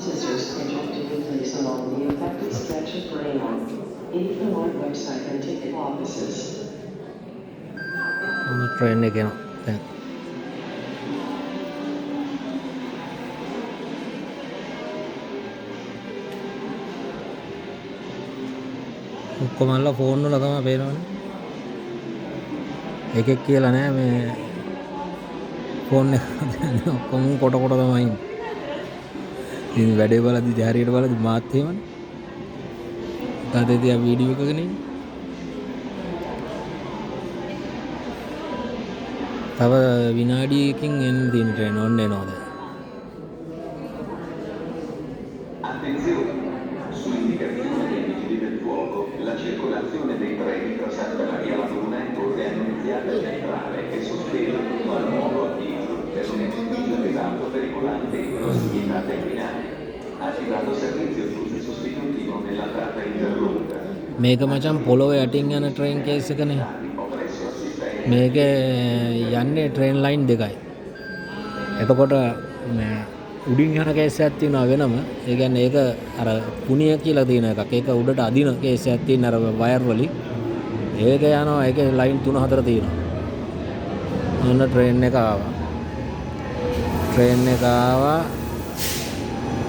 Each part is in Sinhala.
scissors scheduled to be placed along the affected stretch of rail. Info website and ticket offices. train එක යනවා දැන් ඔක්කොමල්ලා ෆෝන් වල තමයි පේනවනේ එකෙක් කියලා නෑ මේ ෆෝන් එක ඔක්කොම කොට කොට තමයි ඉන්නේ ඉතින් වැඩේ බලද්දි හරියට බලද්දි මාත් එහෙමනේ තාත්තේ තියා වීඩියෝ එකගෙන ඉන්නේ තව විනාඩියකින් එන්න තියෙන ට්‍රේන් ඔන්න එනවා දැන් Attenzione! Su indicazione dei vigili del fuoco, la circolazione dei treni tra Santa Maria la Bruna e Torre Annunziata Centrale è sospesa fino al nuovo avviso per un edificio pesato pericolante in prossimità terminale. Attivato servizio flusso sostitutivo nella tratta interrutta. මේක මචං පොළොව යටින් යන ට්‍රේන් කේස් එකනේ මේක යන්නේ ට්‍රේන් ලයින් දෙකයි එතකොට මේ උඩින් යන කේස් එකක් තියෙනවා වෙනම ඒ කියන්නේ ඒක අර කුණිය කියලා තියෙන එකක් ඒක උඩට අදින කේස් එකක් තියෙන අර වයර් වලින් ඒක යනවා ඒකේ ලයින් 3-4 තියෙනවා මොන ට්‍රේන් එක ආවා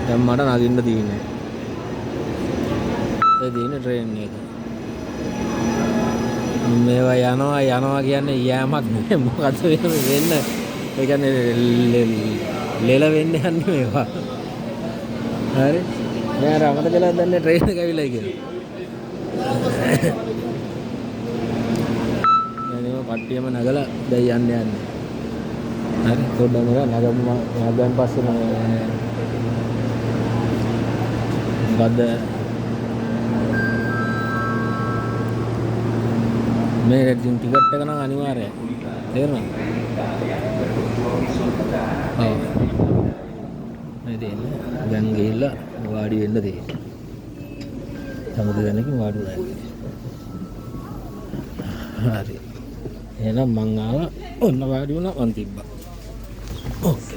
දැන් මට නගින්න තියෙන්නේ ඒ දින ට්‍රේන් එක මේවා යනවා කියන්නේ යෑමක් නෙමෙයි මොකද වෙන්නේ ඒ කියන්නේ ලෙල වෙන්න යන්නේ මේවා හරි මම අර අමතක කළා දැන් ට්‍රේන් එක ඇවිල්ලා කියලා දැන් මේ පට්ටියම නගලා දැන් යන්නේ හරි පොඩ්ඩක් නගන් පස්සේ මොකද්ද මේ රෙඩින් ටිකට් එක නම් අනිවාර්යයි තේරුණාද ඔව් මේ දෙන්නේ දැන් ගිහිල්ලා වාඩි වෙන්න තියෙන්නේ සමුද දෙන්නකින් වාඩි වෙලා හරි එහෙනම් මං ආවා ඔන්න වාඩි වුණා මං තිබ්බා ඕකේ